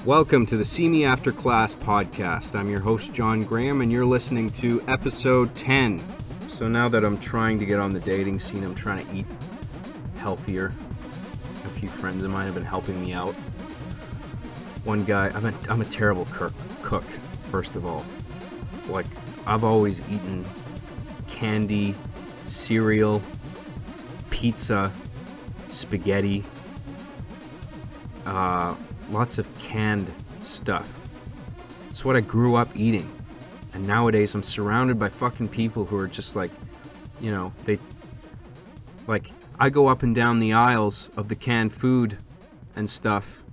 Welcome to the See Me After Class podcast. I'm your host, John Graham, and you're listening to episode 10. So now that I'm trying to get on the dating scene, I'm trying to eat healthier. A few friends of mine have been helping me out. One guy, I'm a terrible cook, first of all. Like, I've always eaten candy, cereal, pizza, spaghetti, lots of canned stuff. It's what I grew up eating. And nowadays I'm surrounded by fucking people who are just like, you know, I go up and down the aisles of the canned food and stuff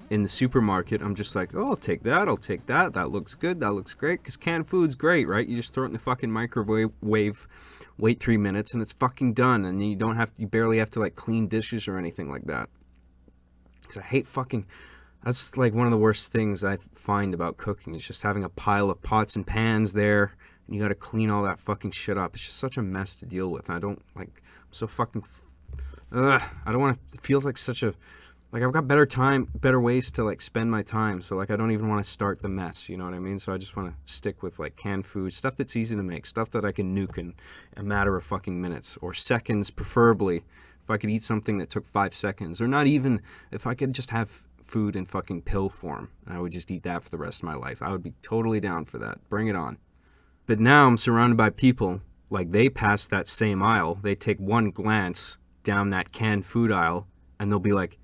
in the supermarket. I'm just like, oh, I'll take that, that looks good, that looks great, because canned food's great, right? You just throw it in the fucking microwave, wait 3 minutes, and it's fucking done, and you barely have to like clean dishes or anything like that. Because I hate that's like one of the worst things I find about cooking, is just having a pile of pots and pans there, and you gotta clean all that fucking shit up. It's just such a mess to deal with. I don't like, I'm so fucking, I don't want to, it feels like such a, like I've got better ways to like spend my time, so like I don't even want to start the mess, you know what I mean? So I just want to stick with like canned food, stuff that's easy to make, stuff that I can nuke in a matter of fucking minutes, or seconds preferably. If I could eat something that took 5 seconds, or not even, if I could just have food in fucking pill form, and I would just eat that for the rest of my life, I would be totally down for that. Bring it on. But now I'm surrounded by people, like they pass that same aisle, they take one glance down that canned food aisle, and they'll be like,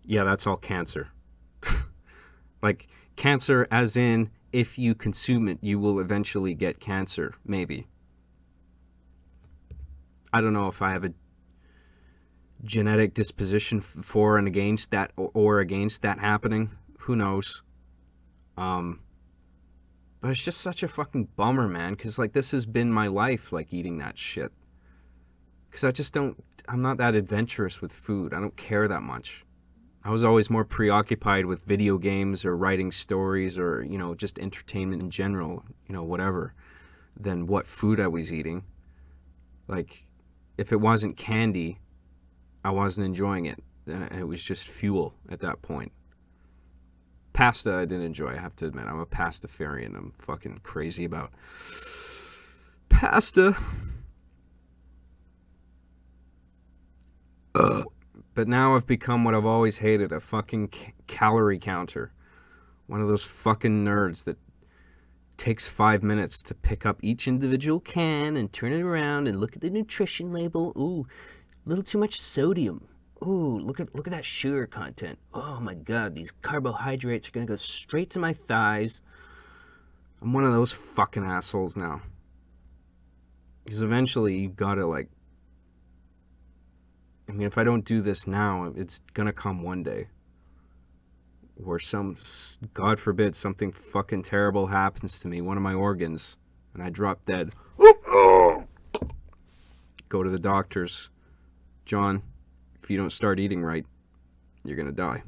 yeah, that's all cancer. Like, cancer as in, if you consume it, you will eventually get cancer, maybe. I don't know if I have a genetic disposition for and against that, or against that happening. Who knows? But it's just such a fucking bummer, man, because like this has been my life, like eating that shit. Because I'm not that adventurous with food. I don't care that much. I was always more preoccupied with video games or writing stories, or, you know, just entertainment in general, you know, whatever, than what food I was eating. Like, if it wasn't candy, I wasn't enjoying it, and it was just fuel at that point. Pasta I didn't enjoy, I have to admit. I'm a pastafarian. I'm fucking crazy about pasta. But now I've become what I've always hated, a fucking calorie counter. One of those fucking nerds that takes 5 minutes to pick up each individual can and turn it around and look at the nutrition label. Ooh, a little too much sodium. Ooh, look at that sugar content. Oh my god, these carbohydrates are gonna go straight to my thighs. I'm one of those fucking assholes now. Because eventually you gotta like, I mean, if I don't do this now, it's gonna come one day where God forbid, something fucking terrible happens to me, one of my organs, and I drop dead. Go to the doctors. John, if you don't start eating right, you're gonna die.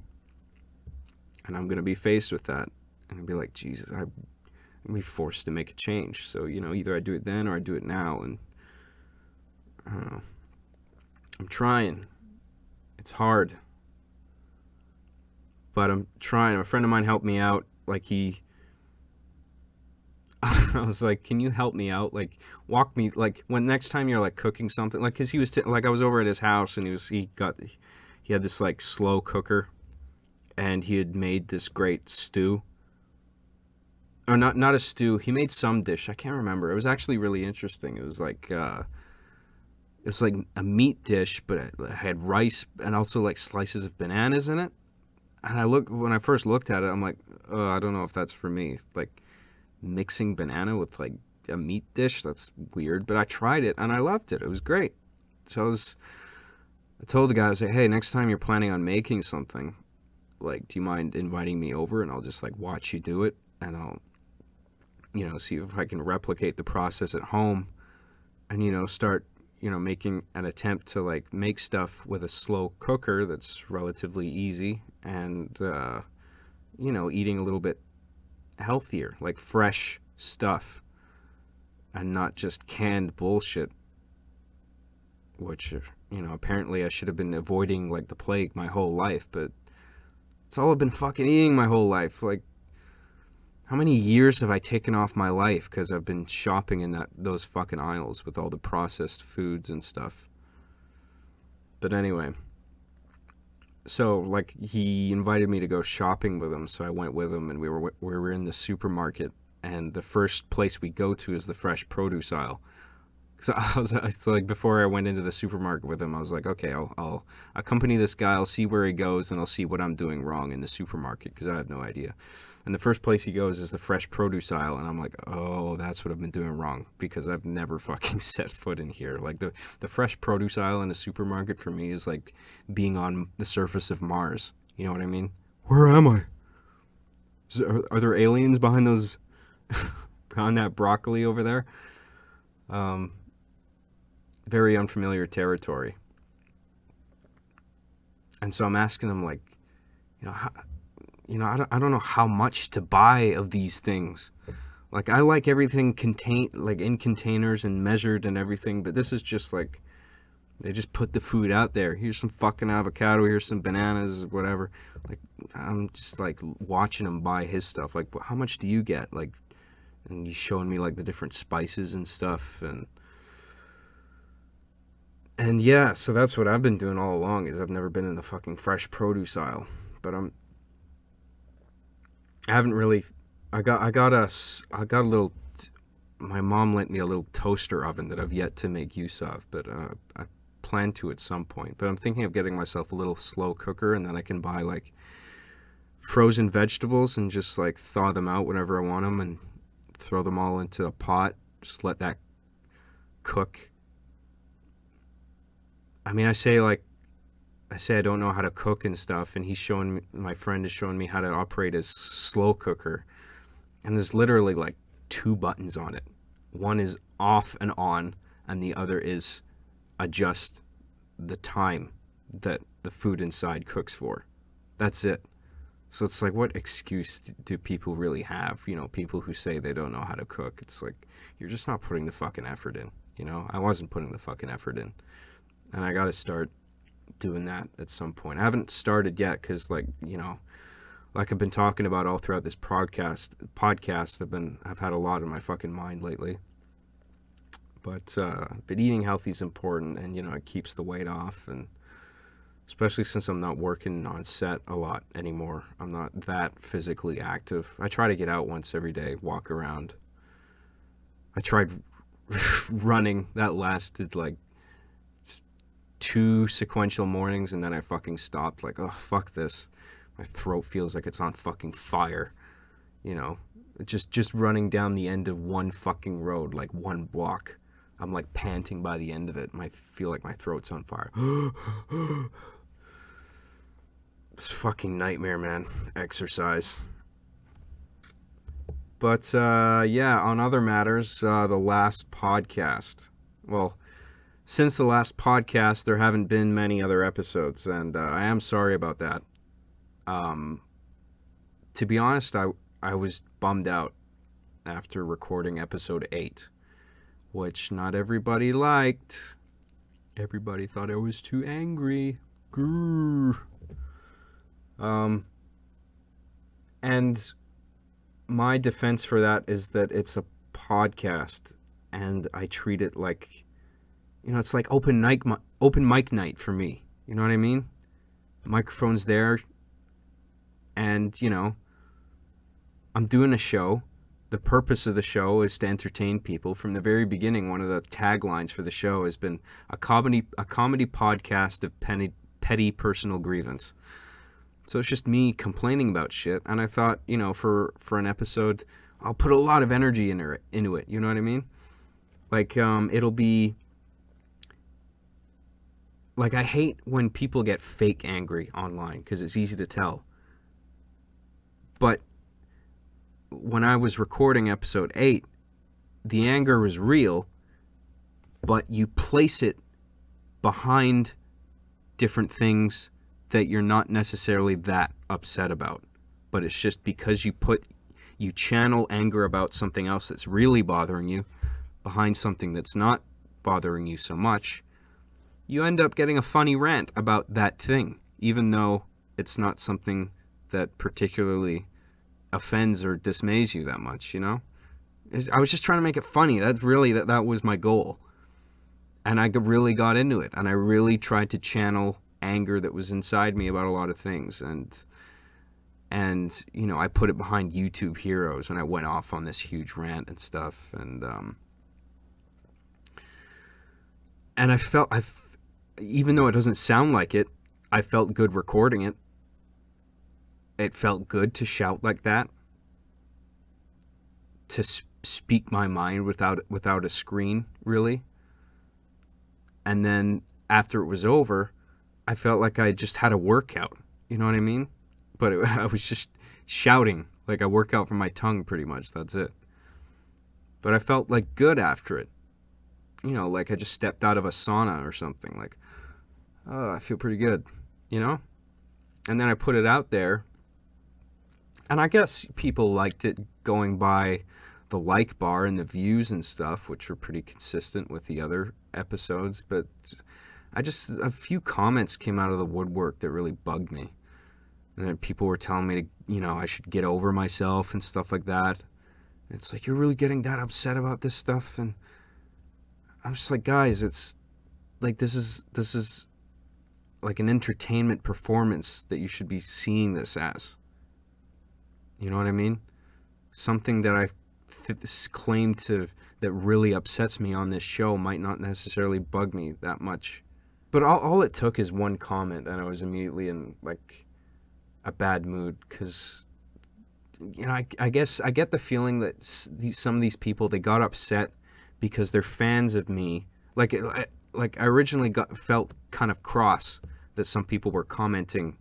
And I'm gonna be faced with that. And I'll be like, Jesus, I'm gonna be forced to make a change. So, you know, either I do it then or I do it now. And I don't know. I'm trying. It's hard. But I'm trying. A friend of mine helped me out. Like I was like, can you help me out? Like, walk me, like, when next time you're like cooking something, like, cause he was, like, I was over at his house, and he had this like slow cooker, and he had made this great stew. Or not a stew. He made some dish. I can't remember. It was actually really interesting. It was like a meat dish, but it had rice and also like slices of bananas in it. And when I first looked at it, I'm like, oh, I don't know if that's for me. Like, mixing banana with like a meat dish, that's weird. But I tried it and I loved it. It was great. So I told the guy, I was like, hey, next time you're planning on making something, like, do you mind inviting me over, and I'll just like watch you do it, and I'll, you know, see if I can replicate the process at home, and, you know, start, you know, making an attempt to like make stuff with a slow cooker that's relatively easy, and you know, eating a little bit healthier, like fresh stuff, and not just canned bullshit, which, you know, apparently I should have been avoiding like the plague my whole life, but It's all I've been fucking eating my whole life. Like, how many years have I taken off my life because I've been shopping in those fucking aisles with all the processed foods and stuff? But anyway, so like he invited me to go shopping with him, so I went with him, and we were in the supermarket, and the first place we go to is the fresh produce aisle. So it's like, before I went into the supermarket with him, I was like, okay, I'll accompany this guy. I'll see where he goes, and I'll see what I'm doing wrong in the supermarket, because I have no idea. And the first place he goes is the fresh produce aisle, and I'm like, oh, that's what I've been doing wrong, because I've never fucking set foot in here. Like, the fresh produce aisle in a supermarket for me is like being on the surface of Mars. You know what I mean? Where am I? Are there aliens behind those, behind that broccoli over there? Very unfamiliar territory. And so I'm asking him, like, I don't know how much to buy of these things. Like, I like everything like in containers and measured and everything, but this is just like, they just put the food out there. Here's some fucking avocado, here's some bananas, whatever. Like, I'm just like watching him buy his stuff. Like, how much do you get? Like, and he's showing me like the different spices and stuff, and yeah, so that's what I've been doing all along, is I've never been in the fucking fresh produce aisle. But I haven't really, I got a little, my mom lent me a little toaster oven that I've yet to make use of, but I plan to at some point. But I'm thinking of getting myself a little slow cooker, and then I can buy like frozen vegetables and just like thaw them out whenever I want them, and throw them all into a pot, just let that cook. I mean, I say I don't know how to cook and stuff, and my friend is showing me how to operate his slow cooker, and there's literally like 2 buttons on it. One is off and on, and the other is adjust the time that the food inside cooks for. That's it. So it's like, what excuse do people really have? People who say they don't know how to cook. It's like, you're just not putting the fucking effort in. I wasn't putting the fucking effort in. And I got to start doing that at some point. I haven't started yet because, like I've been talking about all throughout this podcast, I've had a lot in my fucking mind lately. But eating healthy is important, and, it keeps the weight off, and especially since I'm not working on set a lot anymore. I'm not that physically active. I try to get out once every day, walk around. I tried running. That lasted like 2 sequential mornings, and then I fucking stopped. Like, oh, fuck this. My throat feels like it's on fucking fire. Just running down the end of one fucking road, like 1 block. I'm like panting by the end of it. I feel like my throat's on fire. It's a fucking nightmare, man. Exercise. But, yeah, on other matters, the last podcast. Well, since the last podcast, there haven't been many other episodes, and I am sorry about that. To be honest, I was bummed out after recording episode 8, which not everybody liked. Everybody thought I was too angry. Grrr. And my defense for that is that it's a podcast, and I treat it like, it's like open mic night for me. You know what I mean? The microphone's there, and, I'm doing a show. The purpose of the show is to entertain people. From the very beginning, one of the taglines for the show has been a comedy podcast of petty personal grievance. So it's just me complaining about shit, and I thought, for an episode, I'll put a lot of energy into it. You know what I mean? Like, it'll be like, I hate when people get fake angry online, because it's easy to tell. But when I was recording episode 8, the anger was real, but you place it behind different things that you're not necessarily that upset about. But it's just because you channel anger about something else that's really bothering you behind something that's not bothering you so much, you end up getting a funny rant about that thing, even though it's not something that particularly offends or dismays you that much, you know? I was just trying to make it funny. That was my goal. And I really got into it. And I really tried to channel anger that was inside me about a lot of things. And you know, I put it behind YouTube heroes, and I went off on this huge rant and stuff. And I felt, even though it doesn't sound like it, I felt good recording it. It felt good to shout like that, to speak my mind without a screen, really. And then after it was over, I felt like I just had a workout. You know what I mean? But I was just shouting like a workout from my tongue, pretty much. That's it. But I felt like good after it. You know, like I just stepped out of a sauna or something. Like, oh, I feel pretty good, you know? And then I put it out there. And I guess people liked it going by the like bar and the views and stuff, which were pretty consistent with the other episodes. But a few comments came out of the woodwork that really bugged me. And then people were telling me to, you know, I should get over myself and stuff like that. It's like, you're really getting that upset about this stuff? And I'm just like, guys, it's like, this is like an entertainment performance that you should be seeing this as. You know what I mean? Something that I claim to, that really upsets me on this show might not necessarily bug me that much. But all it took is one comment, and I was immediately in like a bad mood, because, you know, I guess I get the feeling that some of these people, they got upset because they're fans of me. Like I originally felt kind of cross that some people were commenting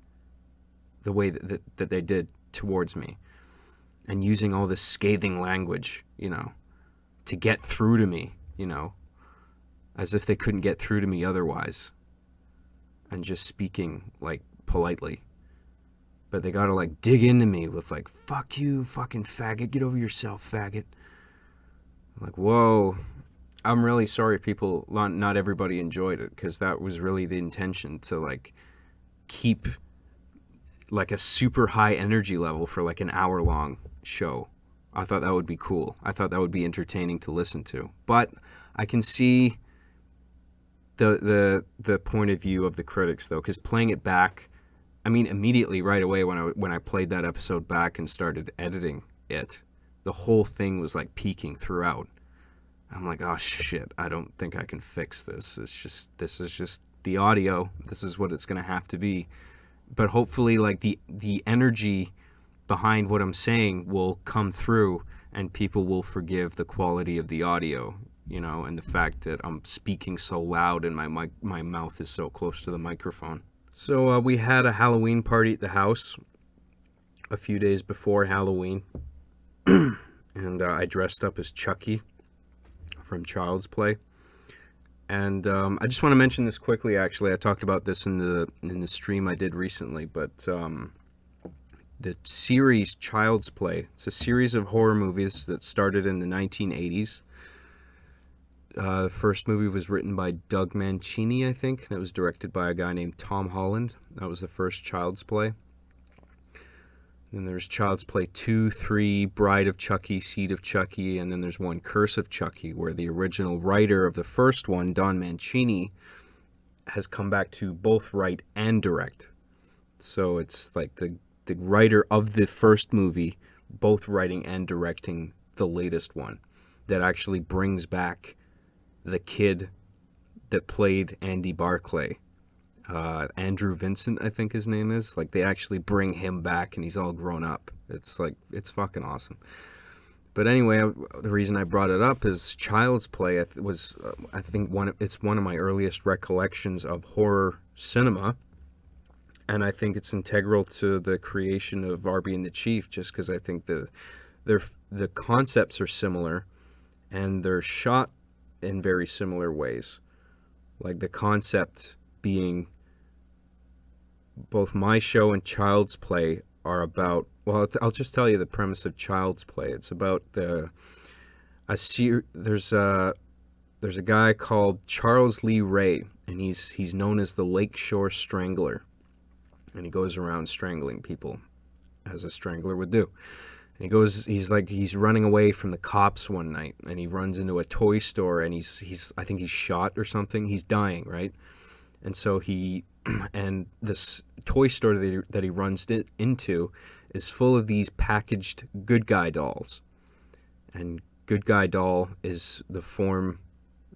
the way that they did towards me, and using all this scathing language, you know, to get through to me, you know, as if they couldn't get through to me otherwise, and just speaking like politely. But they gotta like dig into me with like, fuck you, fucking faggot, get over yourself, faggot. I'm like, whoa, I'm really sorry people, not everybody enjoyed it, because that was really the intention, to like keep like a super high energy level for like an hour long show. I thought that would be cool. I thought that would be entertaining to listen to. But I can see the point of view of the critics, though, because playing it back, I mean, immediately right away when I played that episode back and started editing it, the whole thing was like peaking throughout. I'm like, oh shit, I don't think I can fix this. This is just the audio. This is what it's gonna have to be. But hopefully, like, the energy behind what I'm saying will come through, and people will forgive the quality of the audio, you know, and the fact that I'm speaking so loud and my mouth is so close to the microphone. So we had a Halloween party at the house a few days before Halloween, and I dressed up as Chucky from Child's Play. And I just want to mention this quickly, actually. I talked about this in the stream I did recently, but the series Child's Play, it's a series of horror movies that started in the 1980s. The first movie was written by Doug Mancini, I think, and it was directed by a guy named Tom Holland. That was the first Child's Play. Then there's Child's Play 2, 3, Bride of Chucky, Seed of Chucky, and then there's one, Curse of Chucky, where the original writer of the first one, Don Mancini, has come back to both write and direct. So it's like the writer of the first movie, both writing and directing the latest one, that actually brings back the kid that played Andy Barclay. Andrew Vincent, I think his name is. Like, they actually bring him back, and he's all grown up. It's like, it's fucking awesome. But anyway, the reason I brought it up is Child's Play was, I think, it's one of my earliest recollections of horror cinema, and I think it's integral to the creation of Barbie and the Chief, just because I think the concepts are similar, and they're shot in very similar ways. Like, the concept being, both my show and Child's Play are about, well, I'll just tell you the premise of Child's Play. It's about there's a guy called Charles Lee Ray, and he's known as the Lakeshore Strangler, and he goes around strangling people. as a strangler would do. And he's running away from the cops one night, and he runs into a toy store, and I think he's shot or something. He's dying, right? And so and this toy store that he runs into is full of these packaged good guy dolls. And good guy doll is the form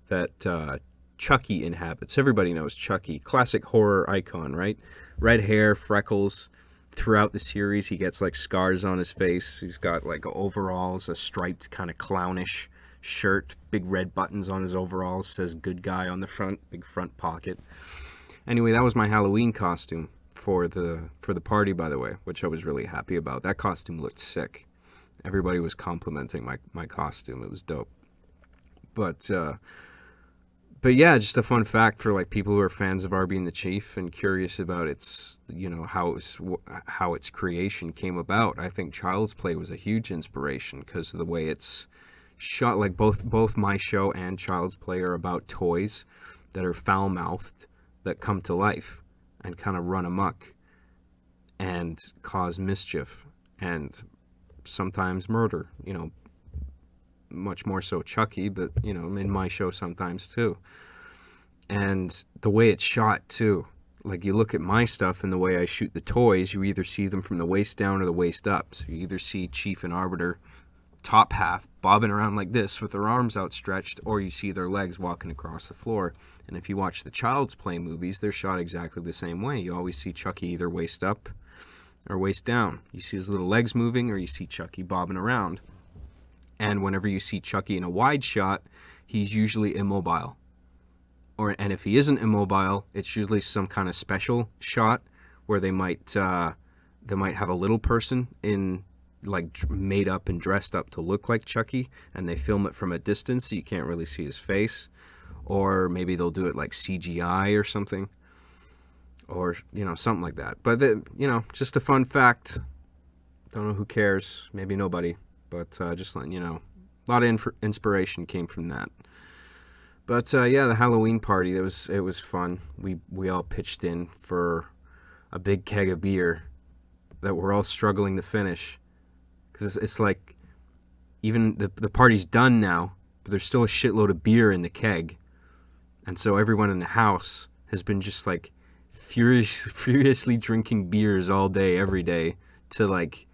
that Chucky inhabits. Everybody knows Chucky, classic horror icon, right? Red hair, freckles. Throughout the series, he gets like scars on his face. He's got like overalls, a striped kind of clownish shirt, big red buttons on his overalls, says good guy on the front, big front pocket. Anyway, that was my Halloween costume for the party, by the way, which I was really happy about. That costume looked sick. Everybody was complimenting my costume. It was dope. But yeah, just a fun fact for like people who are fans of Arby and the Chief and curious about its, how its creation came about. I think Child's Play was a huge inspiration because of the way it's shot. Like both my show and Child's Play are about toys that are foul-mouthed that come to life and kind of run amok and cause mischief and sometimes murder. Much more so Chucky, but in my show sometimes too. And the way it's shot too, like you look at my stuff and the way I shoot the toys, you either see them from the waist down or the waist up. So you either see Chief and Arbiter top half bobbing around like this with their arms outstretched, or you see their legs walking across the floor. And if you watch the Child's Play movies, they're shot exactly the same way. You always see Chucky either waist up or waist down. You see his little legs moving, or you see Chucky bobbing around. And whenever you see Chucky in a wide shot, he's usually immobile. And if he isn't immobile, it's usually some kind of special shot where they might have a little person in like made up and dressed up to look like Chucky, and they film it from a distance so you can't really see his face. Or maybe they'll do it like CGI or something, or something like that. But just a fun fact. Don't know who cares. Maybe nobody. But just letting you know, a lot of inspiration came from that. But yeah, the Halloween party, it was fun. We all pitched in for a big keg of beer that we're all struggling to finish. Because it's like, even the party's done now, but there's still a shitload of beer in the keg. And so everyone in the house has been just like furiously drinking beers all day, every day, to like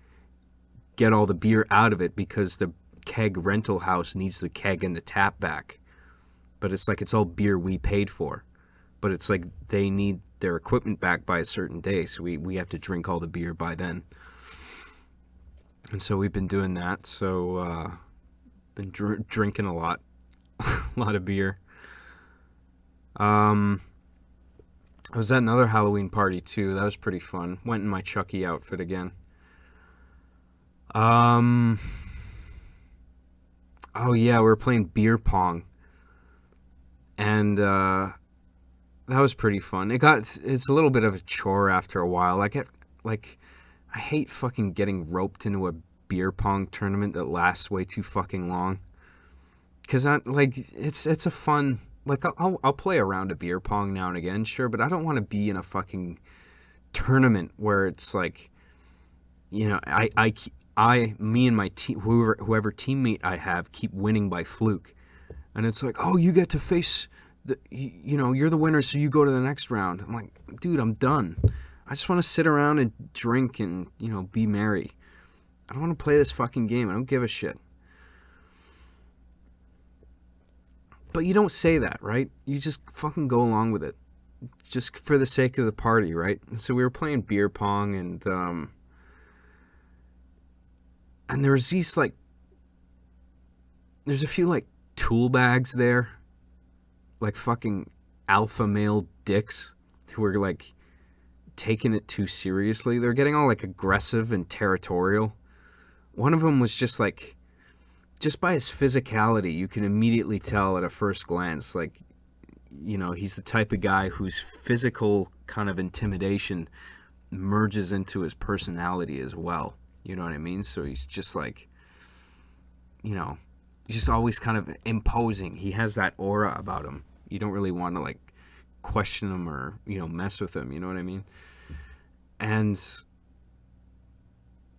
get all the beer out of it, because the keg rental house needs the keg and the tap back. But it's like, it's all beer we paid for, but it's like they need their equipment back by a certain day, so we have to drink all the beer by then. And so we've been doing that. So been drinking a lot a lot of beer. I was at another Halloween party too. That was pretty fun. Went in my Chucky outfit again. Oh yeah, we were playing beer pong, and that was pretty fun. It's a little bit of a chore after a while. I hate fucking getting roped into a beer pong tournament that lasts way too fucking long. Cause it's a fun, like I'll play a round of beer pong now and again, sure, but I don't want to be in a fucking tournament where it's like, me and my team, whoever teammate I have, keep winning by fluke. And it's like, oh, you get to face you're the winner, so you go to the next round. I'm like, dude, I'm done. I just want to sit around and drink and, be merry. I don't want to play this fucking game. I don't give a shit. But you don't say that, right? You just fucking go along with it. Just for the sake of the party, right? And so we were playing beer pong, and there was there's a few, like, tool bags there. Like, fucking alpha male dicks who were, like, taking it too seriously. They're getting all, like, aggressive and territorial. One of them was just, like, just by his physicality, you can immediately tell at a first glance, like, he's the type of guy whose physical kind of intimidation merges into his personality as well. You know what I mean? So he's just like, he's just always kind of imposing. He has that aura about him. You don't really want to, like, question him or, mess with him. You know what I mean? And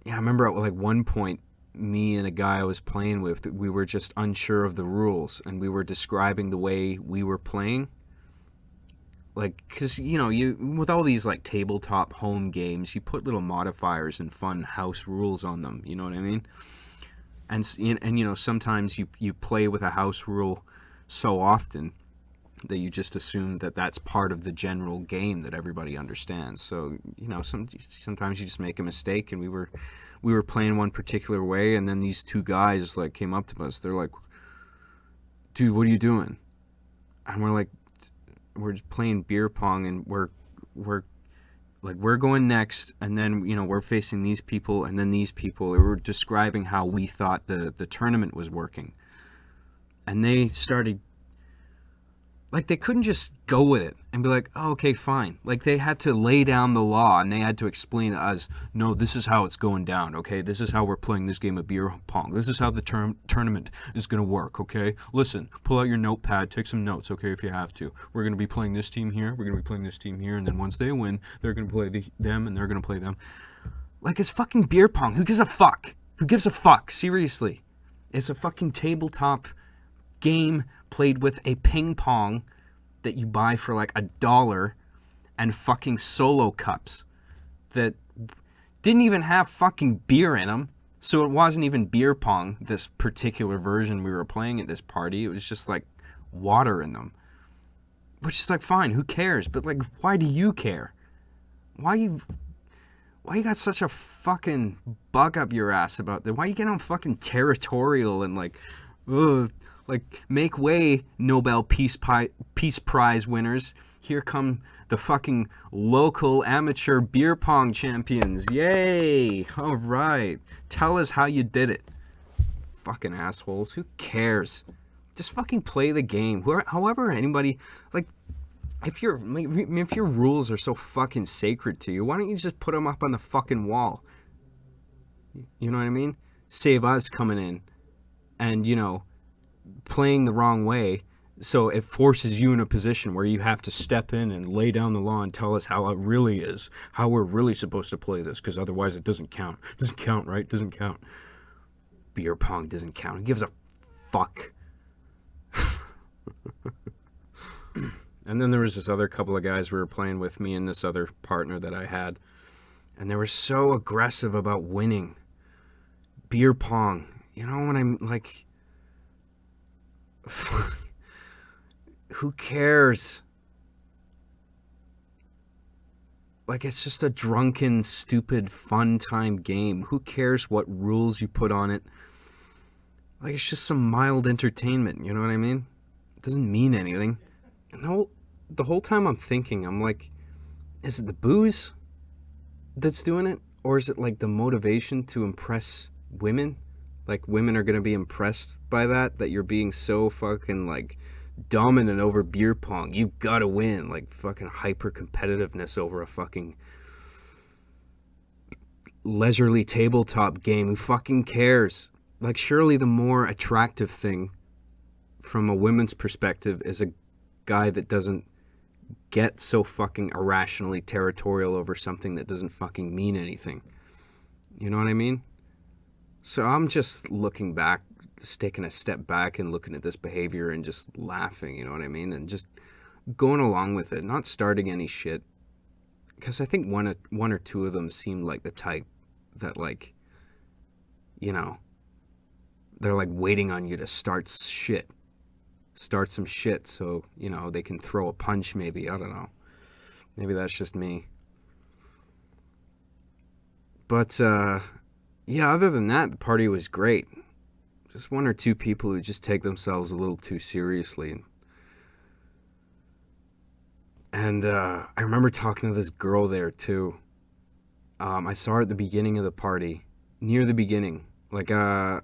Yeah, I remember at like one point, me and a guy I was playing with, we were just unsure of the rules, and we were describing the way we were playing. Like, because, you with all these like tabletop home games, you put little modifiers and fun house rules on them. You know what I mean? And sometimes you play with a house rule so often that you just assume that that's part of the general game that everybody understands. So sometimes you just make a mistake, and we were playing one particular way, and then these two guys like came up to us. They're like, "Dude, what are you doing?" And we're like, "We're just playing beer pong, and we're going next, and then we're facing these people, and then these people." We were describing how we thought the tournament was working, and they started, like, they couldn't just go with it and be like, "Oh, okay, fine." Like, they had to lay down the law, and they had to explain to us, "No, this is how it's going down, okay? This is how we're playing this game of beer pong. This is how the tournament is going to work, okay? Listen, pull out your notepad, take some notes, okay, if you have to. We're going to be playing this team here, we're going to be playing this team here, and then once they win, they're going to play them, and they're going to play them." Like, it's fucking beer pong. Who gives a fuck? Who gives a fuck? Seriously. It's a fucking tabletop game played with a ping pong that you buy for like $1 and fucking solo cups that didn't even have fucking beer in them. So it wasn't even beer pong, this particular version we were playing at this party. It was just like water in them. Which is like, fine, who cares? But like, why do you care? Why you got such a fucking bug up your ass about that? Why you get on fucking territorial and like, ugh, like, make way, Nobel Peace Prize winners. Here come the fucking local amateur beer pong champions. Yay! All right. Tell us how you did it. Fucking assholes. Who cares? Just fucking play the game. However anybody, like, if your rules are so fucking sacred to you, why don't you just put them up on the fucking wall? You know what I mean? Save us coming in and, playing the wrong way, so it forces you in a position where you have to step in and lay down the law and tell us how it really is, how we're really supposed to play this, because otherwise it doesn't count. It doesn't count, right? It doesn't count. Beer pong doesn't count. Who gives a fuck? And then there was this other couple of guys we were playing with, me and this other partner that I had, and they were so aggressive about winning beer pong. When I'm like, who cares? Like, it's just a drunken, stupid, fun time game. Who cares what rules you put on it? Like, it's just some mild entertainment, you know what I mean? It doesn't mean anything. And the whole time I'm thinking, I'm like, is it the booze that's doing it? Or is it like the motivation to impress women? Like, women are going to be impressed by that you're being so fucking, like, dominant over beer pong. You've got to win. Like, fucking hyper-competitiveness over a fucking leisurely tabletop game. Who fucking cares? Like, surely the more attractive thing from a women's perspective is a guy that doesn't get so fucking irrationally territorial over something that doesn't fucking mean anything. You know what I mean? So I'm just looking back, just taking a step back and looking at this behavior and just laughing, you know what I mean? And just going along with it, not starting any shit. Because I think one or two of them seemed like the type that, like, they're like waiting on you to start some shit so, they can throw a punch maybe. I don't know. Maybe that's just me. But, yeah, other than that, the party was great. Just one or two people who just take themselves a little too seriously. And I remember talking to this girl there, too. I saw her at the beginning of the party. Near the beginning. Like I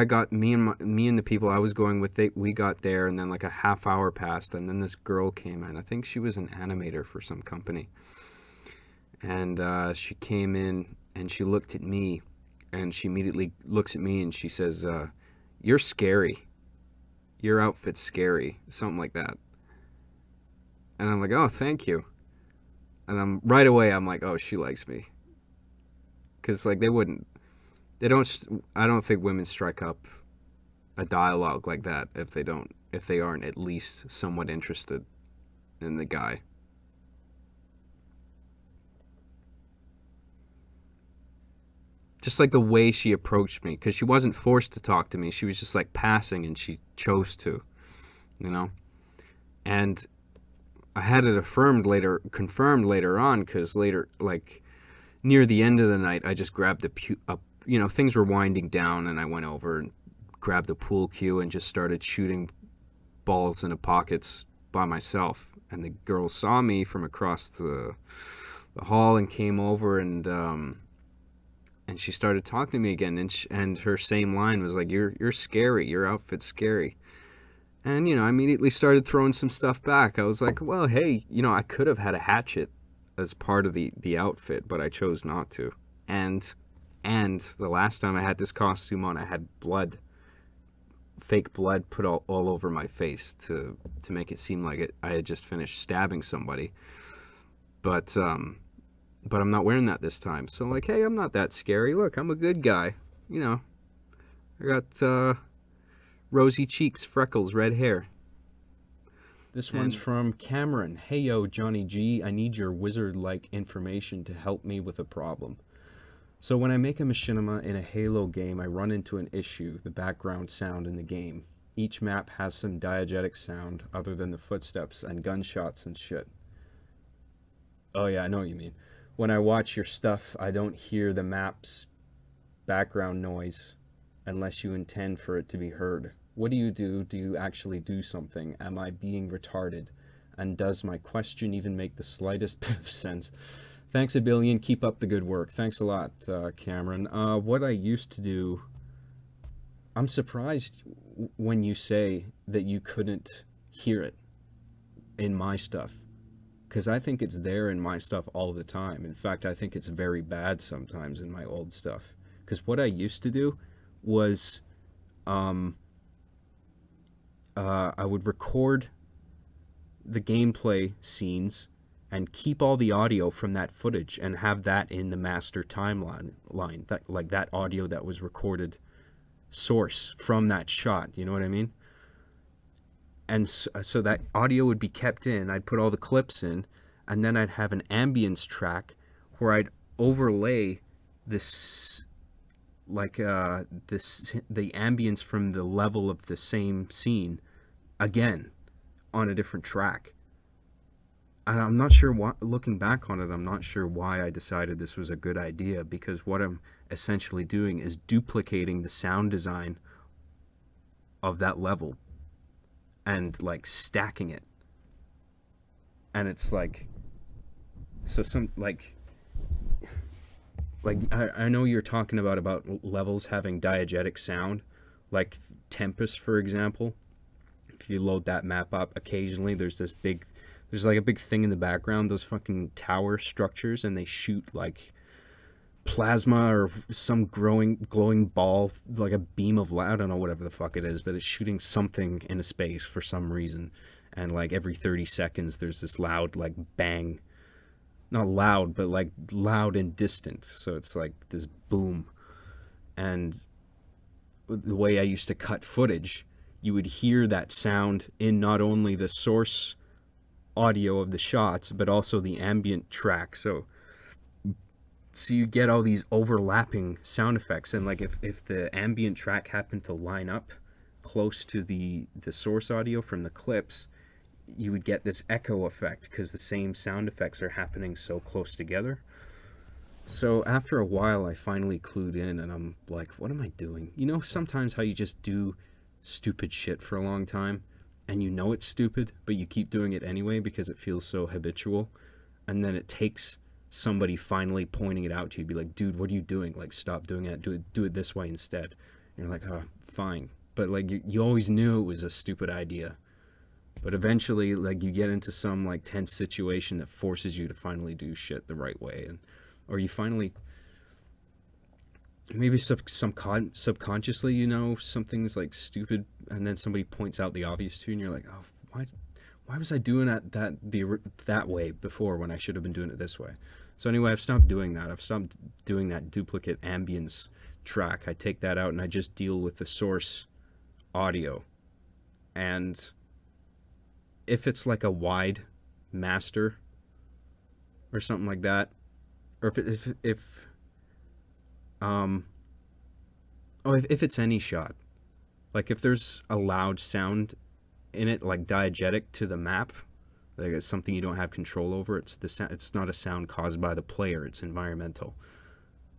got, me and the people I was going with, we got there, and then like a half hour passed, and then this girl came in. I think she was an animator for some company. And she came in, and she looked at me, and she immediately looks at me, and she says, "You're scary. Your outfit's scary." Something like that. And I'm like, "Oh, thank you." And right away, I'm like, "Oh, she likes me." Because, like, they don't, I don't think women strike up a dialogue like that if they aren't at least somewhat interested in the guy. Just like the way she approached me, because she wasn't forced to talk to me. She was just like passing, and she chose to, you know. And I had it confirmed later on, because later, like near the end of the night, I just grabbed things were winding down, and I went over and grabbed a pool cue and just started shooting balls into pockets by myself. And the girl saw me from across the hall and came over, and she started talking to me again, and her same line was like, "You're scary. Your outfit's scary." And I immediately started throwing some stuff back. I was like, "Well, hey, I could have had a hatchet as part of the outfit, but I chose not to." And the last time I had this costume on, I had fake blood put all over my face to make it seem like I had just finished stabbing somebody. But I'm not wearing that this time. So, like, hey, I'm not that scary. Look, I'm a good guy. I got rosy cheeks, freckles, red hair. This one's from Cameron. Hey, yo, Johnny G, I need your wizard-like information to help me with a problem. So when I make a machinima in a Halo game, I run into an issue, the background sound in the game. Each map has some diegetic sound other than the footsteps and gunshots and shit. Oh yeah, I know what you mean. When I watch your stuff, I don't hear the map's background noise unless you intend for it to be heard. What do you do? Do you actually do something? Am I being retarded? And does my question even make the slightest bit of sense? Thanks a billion. Keep up the good work. Thanks a lot, Cameron. What I used to do... I'm surprised when you say that you couldn't hear it in my stuff. Because I think it's there in my stuff all the time. In fact, I think it's very bad sometimes in my old stuff. Because what I used to do was... I would record the gameplay scenes and keep all the audio from that footage and have that in the master timeline, that audio that was recorded source from that shot. You know what I mean? And so that audio would be kept in. I'd put all the clips in, and then I'd have an ambience track where I'd overlay this, the ambience from the level of the same scene again on a different track. And I'm not sure why, looking back on it, I'm not sure why I decided this was a good idea, because what I'm essentially doing is duplicating the sound design of that level and like stacking it. And it's like, so some like I know you're talking about levels having diegetic sound, like Tempest, for example. If you load that map up, occasionally there's like a big thing in the background, those fucking tower structures, and they shoot like plasma or some glowing ball, like a beam of light. I don't know, whatever the fuck it is, but it's shooting something into space for some reason. And like every 30 seconds there's this loud like bang. Not loud, but like loud and distant. So it's like this boom. And the way I used to cut footage, you would hear that sound in not only the source audio of the shots, but also the ambient track. So you get all these overlapping sound effects. And like if the ambient track happened to line up close to the source audio from the clips, you would get this echo effect because the same sound effects are happening so close together. So after a while, I finally clued in, and I'm like, what am I doing? You know, sometimes how you just do stupid shit for a long time, and you know it's stupid, but you keep doing it anyway because it feels so habitual. And then it takes somebody finally pointing it out to you, be like, dude, what are you doing? Like, stop doing that. Do it this way instead. And you're like, oh, fine. But like, you always knew it was a stupid idea. But eventually, like, you get into some like tense situation that forces you to finally do shit the right way, or you finally, maybe subconsciously, you know, something's like stupid, and then somebody points out the obvious to you, and you're like, oh, why was I doing that way before when I should have been doing it this way? So anyway, I've stopped doing that. I've stopped doing that duplicate ambience track. I take that out and I just deal with the source audio. And if it's like a wide master or something like that, or if it's any shot, like if there's a loud sound in it, like diegetic to the map, like it's something you don't have control over. It's not a sound caused by the player. It's environmental.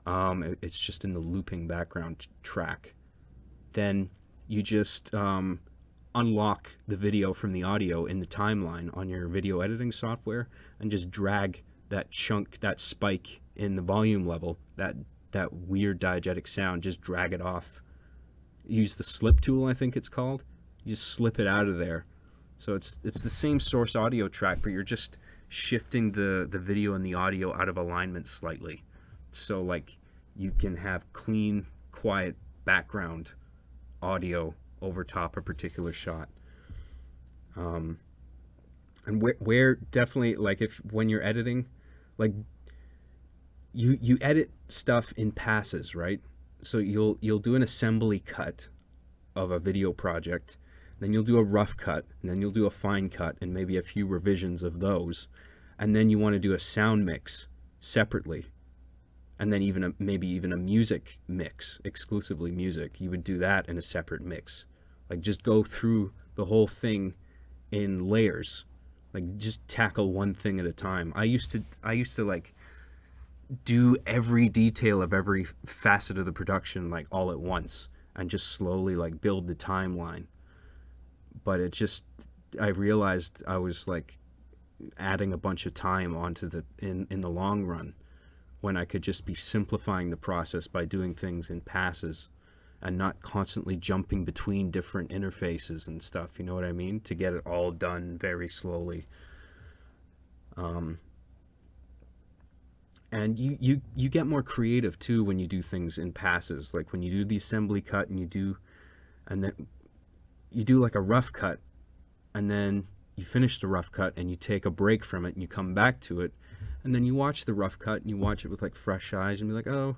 It's just in the looping background track. Then you just unlock the video from the audio in the timeline on your video editing software and just drag that chunk, that spike in the volume level, that weird diegetic sound, just drag it off. Use the slip tool, I think it's called. You just slip it out of there. So it's the same source audio track, but you're just shifting the video and the audio out of alignment slightly. So like you can have clean, quiet background audio over top a particular shot. And where definitely, like when you're editing, like you edit stuff in passes, right? So you'll do an assembly cut of a video project, then you'll do a rough cut, and then you'll do a fine cut and maybe a few revisions of those, and then you want to do a sound mix separately, and then maybe even a music mix, exclusively music. You would do that in a separate mix. Like just go through the whole thing in layers. Like just tackle one thing at a time. I used to like do every detail of every facet of the production like all at once and just slowly like build the timeline. But I realized I was like adding a bunch of time onto in the long run, when I could just be simplifying the process by doing things in passes and not constantly jumping between different interfaces and stuff, you know what I mean? To get it all done very slowly. And you get more creative too when you do things in passes. Like when you do the assembly cut and then you do like a rough cut, and then you finish the rough cut and you take a break from it and you come back to it, and then you watch the rough cut and you watch it with like fresh eyes and be like, oh,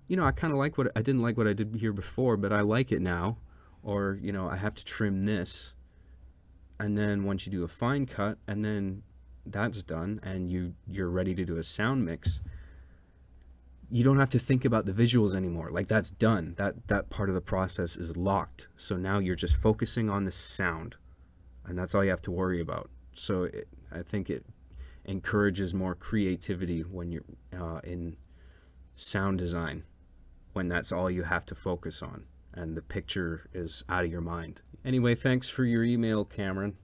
you know, I kind of like I didn't like what I did here before, but I like it now. Or, you know, I have to trim this. And then once you do a fine cut and then that's done and you're ready to do a sound mix, you don't have to think about the visuals anymore. Like that's done. That part of the process is locked. So now you're just focusing on the sound, and that's all you have to worry about. So I think it encourages more creativity when you're in sound design, when that's all you have to focus on and the picture is out of your mind. Anyway, thanks for your email, Cameron.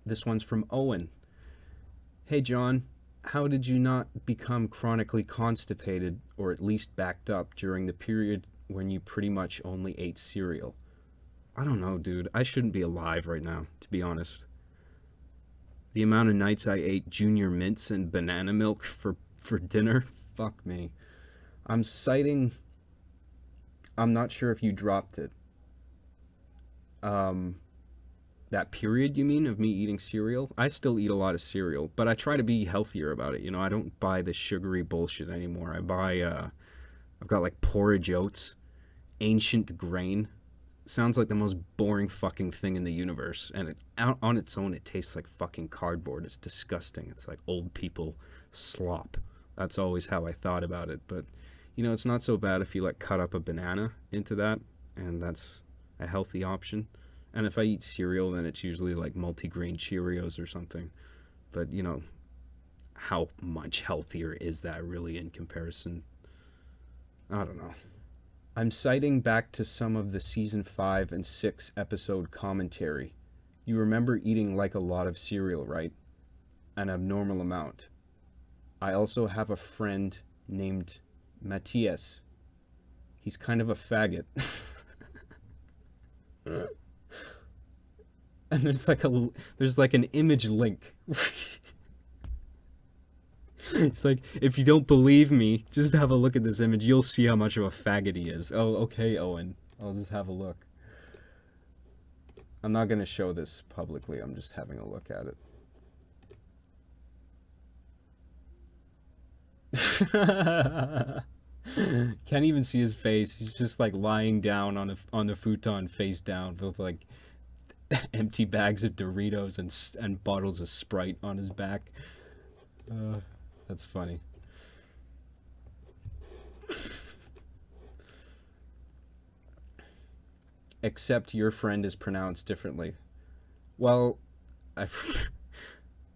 This one's from Owen. Hey, John. How did you not become chronically constipated, or at least backed up, during the period when you pretty much only ate cereal? I don't know, dude. I shouldn't be alive right now, to be honest. The amount of nights I ate Junior Mints and banana milk for dinner, fuck me. I'm not sure if you dropped it. That period, you mean, of me eating cereal? I still eat a lot of cereal, but I try to be healthier about it. You know, I don't buy the sugary bullshit anymore. I buy, I've got like porridge oats, ancient grain. Sounds like the most boring fucking thing in the universe. And on its own, it tastes like fucking cardboard. It's disgusting. It's like old people slop. That's always how I thought about it. But, you know, it's not so bad if you like cut up a banana into that, and that's a healthy option. And if I eat cereal, then it's usually like multigrain Cheerios or something. But, you know, how much healthier is that really in comparison? I don't know. I'm citing back to some of the season 5 and 6 episode commentary. You remember eating like a lot of cereal, right? An abnormal amount. I also have a friend named Matthias. He's kind of a faggot. And there's like an image link. It's like, if you don't believe me, just have a look at this image. You'll see how much of a faggot he is. Oh, okay, Owen. I'll just have a look. I'm not going to show this publicly. I'm just having a look at it. Can't even see his face. He's just like lying down on the futon, face down, with like empty bags of Doritos and bottles of Sprite on his back. That's funny. Except your friend is pronounced differently. Well, I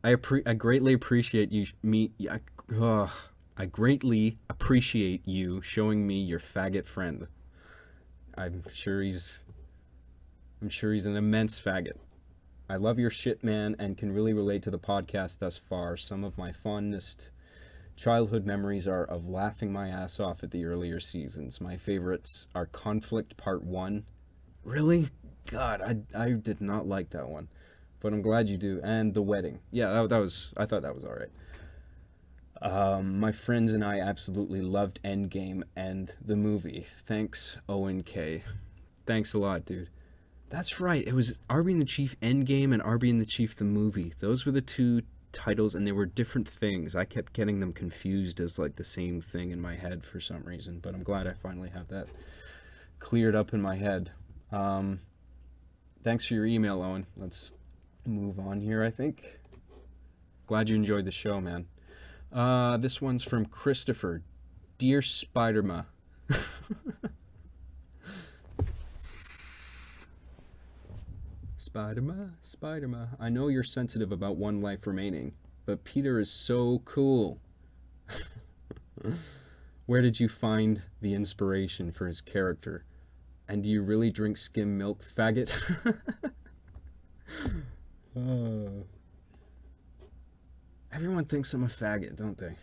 I greatly appreciate you me. I greatly appreciate you showing me your faggot friend. I'm sure he's I'm sure he's an immense faggot. I love your shit, man, and can really relate to the podcast thus far. Some of my fondest childhood memories are of laughing my ass off at the earlier seasons. My favorites are Conflict Part 1. Really? God, I did not like that one. But I'm glad you do. And The Wedding. Yeah, that was, I thought that was alright. My friends and I absolutely loved Endgame and the movie. Thanks, Owen K. Thanks a lot, dude. That's right. It was Arby and the Chief Endgame and Arby and the Chief the movie. Those were the two titles, and they were different things. I kept getting them confused as like the same thing in my head for some reason, but I'm glad I finally have that cleared up in my head. Thanks for your email, Owen. Let's move on here, I think. Glad you enjoyed the show, man. This one's from Christopher. Dear Spider-Ma. Spider-Ma, I know you're sensitive about one life remaining, but Peter is so cool. Where did you find the inspiration for his character? And do you really drink skim milk, faggot? Everyone thinks I'm a faggot, don't they?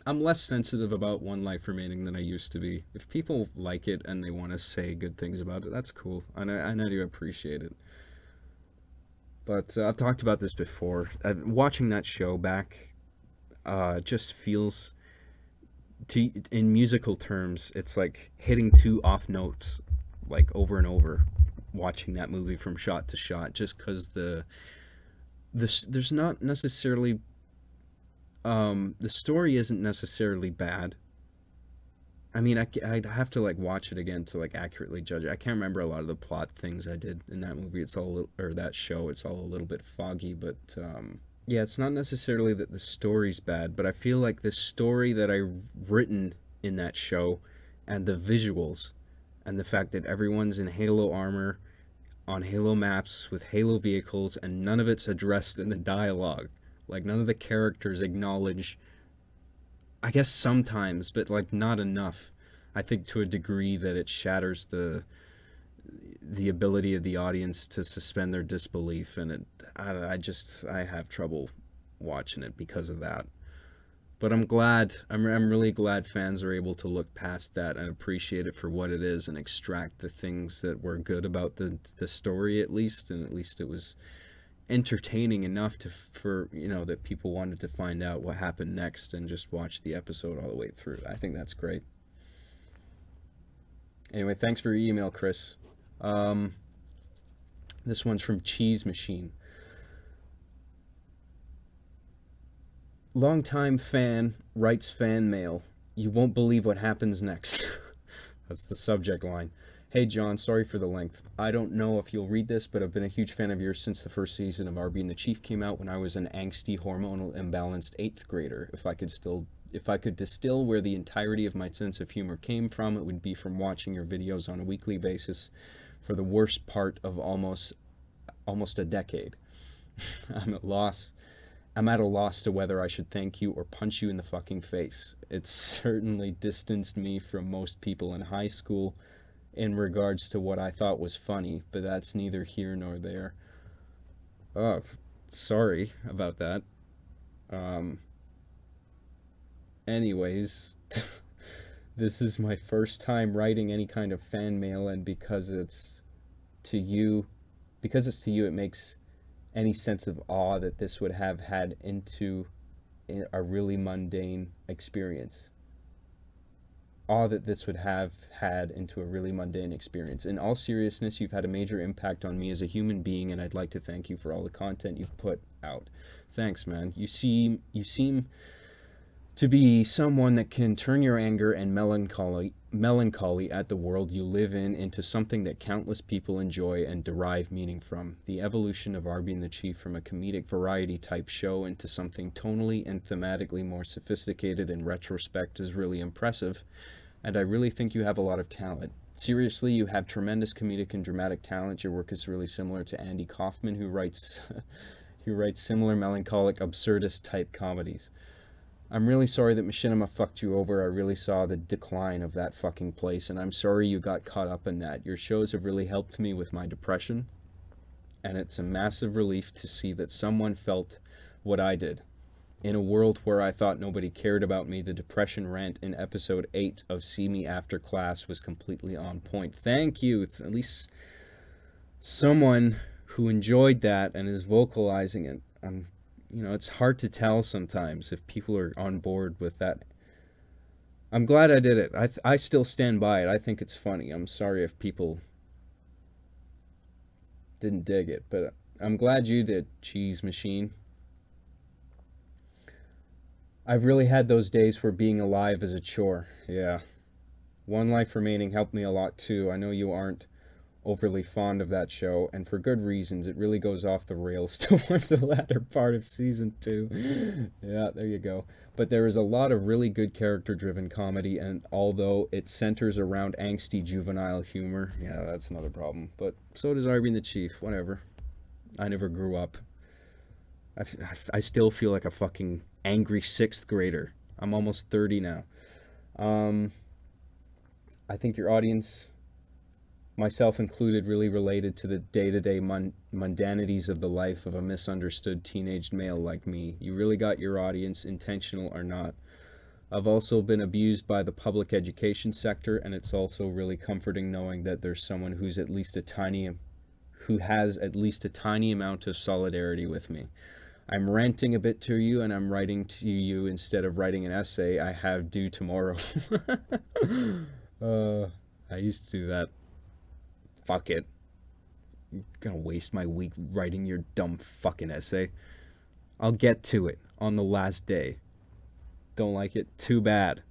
I'm less sensitive about One Life Remaining than I used to be. If people like it and they want to say good things about it, that's cool. And I do appreciate it. But I've talked about this before. Watching that show back just feels, in musical terms, it's like hitting two off notes, like over and over, watching that movie from shot to shot, just because there's not necessarily the story isn't necessarily bad. I mean, I'd have to like watch it again to like accurately judge it. I can't remember a lot of the plot things I did in that movie. It's all, or that show. It's all a little bit foggy, but yeah, it's not necessarily that the story's bad, but I feel like the story that I've written in that show, and the visuals, and the fact that everyone's in Halo armor, on Halo maps with Halo vehicles, and none of it's addressed in the dialogue. Like, none of the characters acknowledge, I guess sometimes, but like not enough. I think to a degree that it shatters the ability of the audience to suspend their disbelief, and I have trouble watching it because of that. But I'm really glad fans are able to look past that and appreciate it for what it is, and extract the things that were good about the story, at least, and at least it was entertaining enough for that people wanted to find out what happened next and just watch the episode all the way through. I think that's great. Anyway, thanks for your email, Chris. This one's from Cheese Machine. Longtime fan writes fan mail. You won't believe what happens next. That's the subject line. Hey John, sorry for the length. I don't know if you'll read this, but I've been a huge fan of yours since the first season of Arby and the Chief came out when I was an angsty, hormonal, imbalanced 8th grader. If I could distill where the entirety of my sense of humor came from, it would be from watching your videos on a weekly basis for the worst part of almost a decade. I'm at a loss to whether I should thank you or punch you in the fucking face. It certainly distanced me from most people in high school in regards to what I thought was funny, but that's neither here nor there. Oh, sorry about that. Anyways, this is my first time writing any kind of fan mail, and because it's to you, it makes any sense of awe that this would have had into a really mundane experience. awe that this would have had into a really mundane experience. In all seriousness, you've had a major impact on me as a human being, and I'd like to thank you for all the content you've put out. Thanks, man. You seem to be someone that can turn your anger and melancholy at the world you live in into something that countless people enjoy and derive meaning from. The evolution of Arby and the Chief from a comedic variety type show into something tonally and thematically more sophisticated in retrospect is really impressive, and I really think you have a lot of talent. Seriously, you have tremendous comedic and dramatic talent. Your work is really similar to Andy Kaufman, who writes similar melancholic absurdist type comedies. I'm really sorry that Machinima fucked you over. I really saw the decline of that fucking place, and I'm sorry you got caught up in that. Your shows have really helped me with my depression, and it's a massive relief to see that someone felt what I did. In a world where I thought nobody cared about me, the depression rant in episode 8 of See Me After Class was completely on point. Thank you. At least someone who enjoyed that and is vocalizing it. It's hard to tell sometimes if people are on board with that. I'm glad I did it. I still stand by it. I think it's funny. I'm sorry if people didn't dig it, but I'm glad you did, Cheese Machine. I've really had those days where being alive is a chore. Yeah. One Life Remaining helped me a lot too. I know you aren't overly fond of that show, and for good reasons. It really goes off the rails towards the latter part of season 2. Yeah, there you go. But there is a lot of really good character-driven comedy, and although it centers around angsty juvenile humor, yeah, that's another problem. But so does Arby and the Chief, whatever. I never grew up. I still feel like a fucking angry 6th grader. I'm almost 30 now. I think your audience, myself included, really related to the day-to-day mundanities of the life of a misunderstood teenage male like me. You really got your audience, intentional or not. I've also been abused by the public education sector, and it's also really comforting knowing that there's someone who has at least a tiny amount of solidarity with me. I'm ranting a bit to you, and I'm writing to you instead of writing an essay I have due tomorrow. I used to do that. Fuck it. I'm gonna waste my week writing your dumb fucking essay. I'll get to it on the last day. Don't like it? Too bad.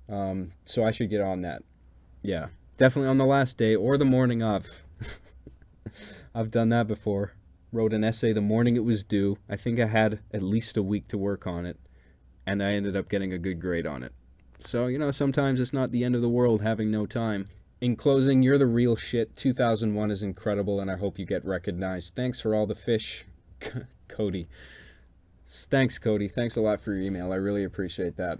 So I should get on that. Yeah, definitely on the last day or the morning of. I've done that before. Wrote an essay the morning it was due. I think I had at least a week to work on it, and I ended up getting a good grade on it. So, sometimes it's not the end of the world having no time. In closing, you're the real shit. 2001 is incredible, and I hope you get recognized. Thanks for all the fish, Cody. Thanks, Cody. Thanks a lot for your email. I really appreciate that.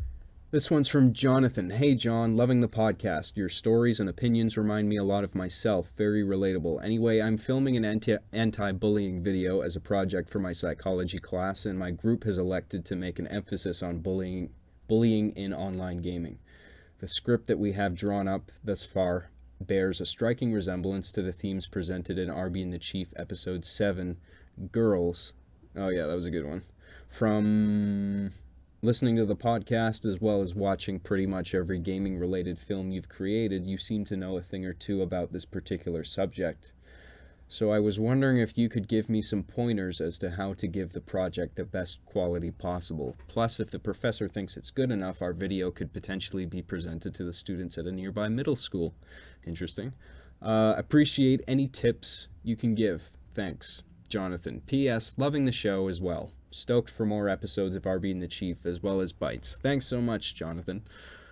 This one's from Jonathan. Hey, John, loving the podcast. Your stories and opinions remind me a lot of myself. Very relatable. Anyway, I'm filming an anti-bullying video as a project for my psychology class, and my group has elected to make an emphasis on bullying in online gaming. The script that we have drawn up thus far bears a striking resemblance to the themes presented in Arby and the Chief episode 7, Girls. Oh yeah, that was a good one. From listening to the podcast as well as watching pretty much every gaming related film you've created, you seem to know a thing or two about this particular subject. So I was wondering if you could give me some pointers as to how to give the project the best quality possible. Plus, if the professor thinks it's good enough, our video could potentially be presented to the students at a nearby middle school. Interesting. Appreciate any tips you can give. Thanks, Jonathan. P.S. Loving the show as well. Stoked for more episodes of Arby and the Chief as well as bites. Thanks so much, Jonathan.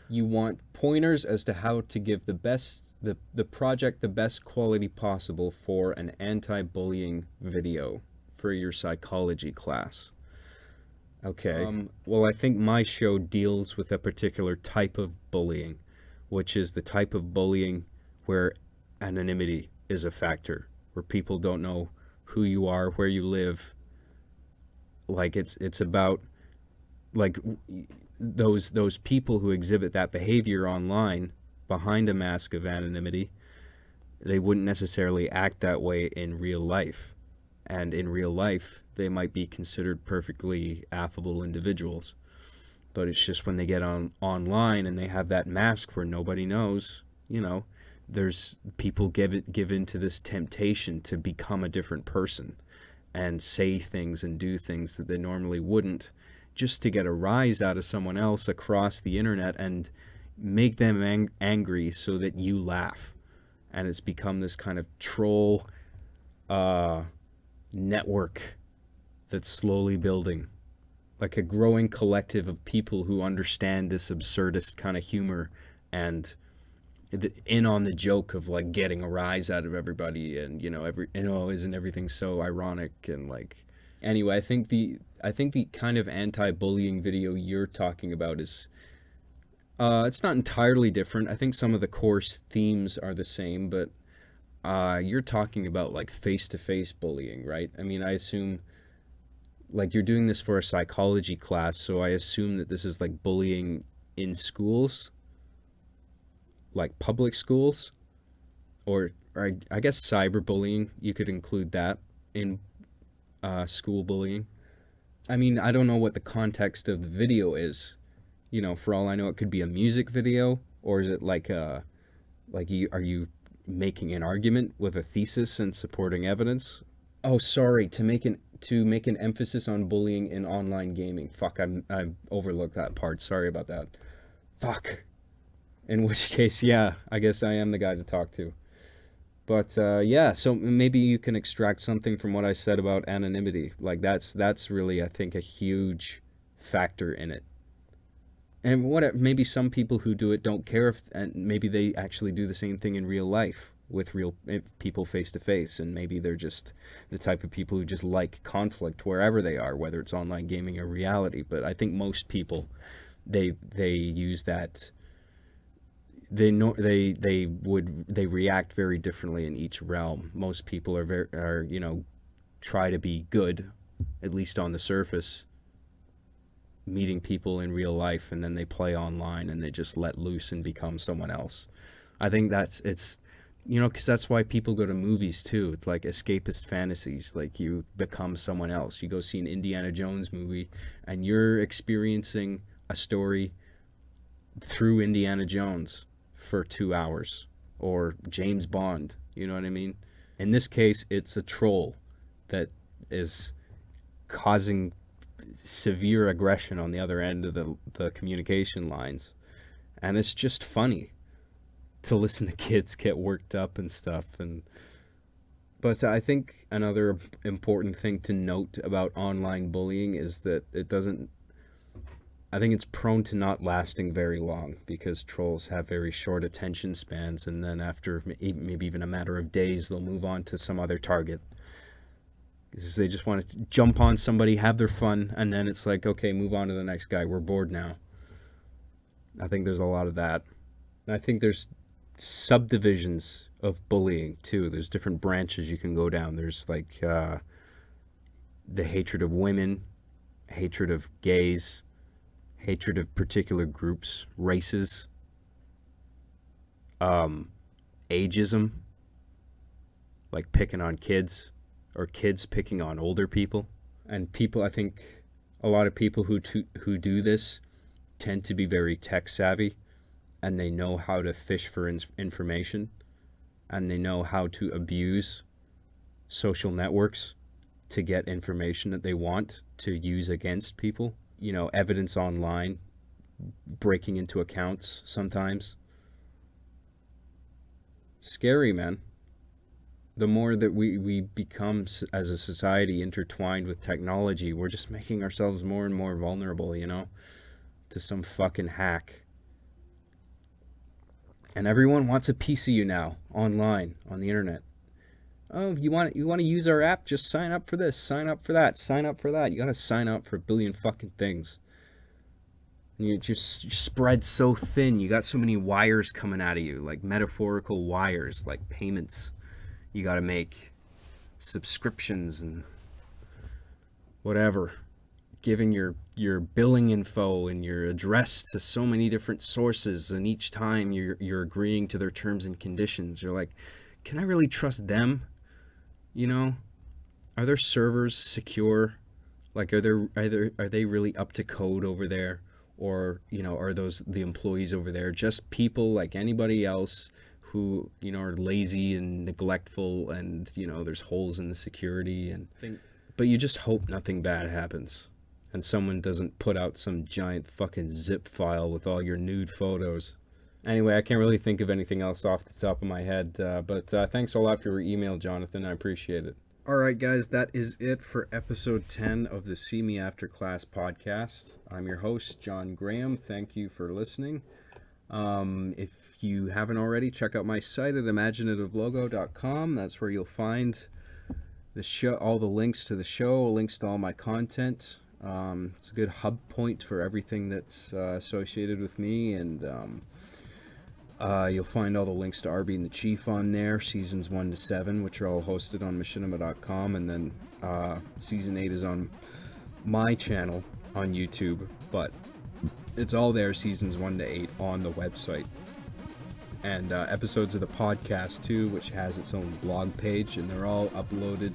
You want pointers as to how to give the project the best quality possible for an anti-bullying video for your psychology class. Okay. Well, I think my show deals with a particular type of bullying, which is the type of bullying where anonymity is a factor, where people don't know who you are, where you live. Like it's about like those people who exhibit that behavior online behind a mask of anonymity. They wouldn't necessarily act that way in real life, and in real life they might be considered perfectly affable individuals. But it's just when they get online and they have that mask where nobody knows, there's people give in to this temptation to become a different person and say things and do things that they normally wouldn't, just to get a rise out of someone else across the internet and make them angry so that you laugh. And it's become this kind of troll network that's slowly building, like a growing collective of people who understand this absurdist kind of humor and in on the joke of like getting a rise out of everybody, and isn't everything so ironic, and like, anyway, I think the kind of anti-bullying video you're talking about is it's not entirely different. I think some of the core themes are the same, but you're talking about like face-to-face bullying, right? I mean, I assume like you're doing this for a psychology class, so I assume that this is like bullying in schools, like public schools, or I guess cyberbullying, you could include that in school bullying. I mean, I don't know what the context of the video is. For all I know, it could be a music video, or is it are you making an argument with a thesis and supporting evidence? Oh, sorry, to make an emphasis on bullying in online gaming. Fuck, I overlooked that part. Sorry about that. Fuck. In which case, yeah, I guess I am the guy to talk to. But yeah, so maybe you can extract something from what I said about anonymity. Like that's really, I think, a huge factor in it. And maybe some people who do it don't care if, and maybe they actually do the same thing in real life with real people face to face, and maybe they're just the type of people who just like conflict wherever they are, whether it's online gaming or reality. But I think most people, they use that, they know they react very differently in each realm. Most people are try to be good, at least on the surface, meeting people in real life, and then they play online and they just let loose and become someone else. I think because that's why people go to movies too. It's like escapist fantasies. Like, you become someone else. You go see an Indiana Jones movie and you're experiencing a story through Indiana Jones for 2 hours, or James Bond. You know what I mean? In this case, it's a troll that is causing severe aggression on the other end of the communication lines. And it's just funny to listen to kids get worked up and stuff. But I think another important thing to note about online bullying is that I think it's prone to not lasting very long, because trolls have very short attention spans, and then after maybe even a matter of days, they'll move on to some other target. Because they just want to jump on somebody, have their fun, and then it's like, okay, move on to the next guy. We're bored now. I think there's a lot of that. I think there's subdivisions of bullying too. There's different branches you can go down. There's like the hatred of women, hatred of gays, hatred of particular groups, races, ageism, like picking on kids, or kids picking on older people. And people, I think a lot of people who do this tend to be very tech savvy, and they know how to fish for information, and they know how to abuse social networks to get information that they want to use against people. Evidence online, breaking into accounts sometimes. Scary, man. The more that we become as a society intertwined with technology, we're just making ourselves more and more vulnerable, to some fucking hack. And everyone wants a piece of you now, online, on the internet. Oh, you want to use our app? Just sign up for this, sign up for that, sign up for that. You gotta sign up for a billion fucking things. And you just spread so thin. You got so many wires coming out of you, like metaphorical wires, like payments. You gotta make subscriptions and whatever. Giving your billing info and your address to so many different sources, and each time you're agreeing to their terms and conditions. You're like, can I really trust them? Are their servers secure? Like, are they really up to code over there? or, are those the employees over there just people like anybody else who, are lazy and neglectful, and, there's holes in the security, but you just hope nothing bad happens and someone doesn't put out some giant fucking zip file with all your nude photos. Anyway, I can't really think of anything else off the top of my head, but thanks a lot for your email, Jonathan. I appreciate it. All right, guys, that is it for episode 10 of the See Me After Class podcast. I'm your host, John Graham. Thank you for listening. If you haven't already, check out my site at imaginativelogo.com. That's where you'll find the show, all the links to the show, links to all my content. It's a good hub point for everything that's associated with me, and you'll find all the links to Arby and the Chief on there, seasons 1 to 7, which are all hosted on machinima.com, and then season 8 is on my channel on YouTube, but it's all there, seasons 1 to 8 on the website. And episodes of the podcast too, which has its own blog page, and they're all uploaded.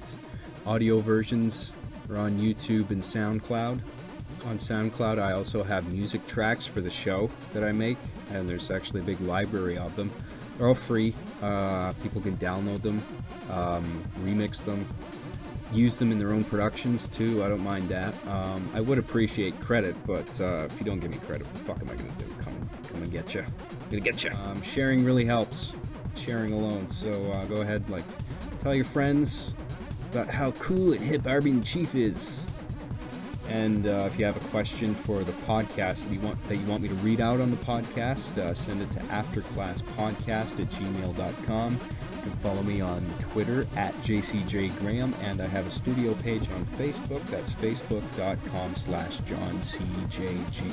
Audio versions are on YouTube and SoundCloud. On SoundCloud, I also have music tracks for the show that I make, and there's actually a big library of them. They're all free. People can download them, remix them, use them in their own productions too. I don't mind that. I would appreciate credit, but if you don't give me credit, what the fuck am I gonna do? Come and get you. I'm gonna get you. Sharing really helps. Sharing alone. So go ahead, tell your friends about how cool and hip Arby and Chief is. And if you have a question for the podcast that you want me to read out on the podcast, send it to afterclasspodcast@gmail.com. You can follow me on Twitter at JCJGraham, and I have a studio page on Facebook. That's facebook.com/JohnCJG.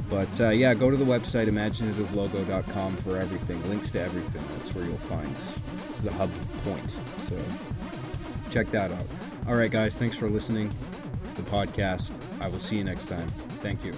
But yeah, go to the website imaginativelogo.com for everything. Links to everything. That's where you'll find. It's the hub point. So check that out. All right, guys. Thanks for listening to the podcast. I will see you next time. Thank you.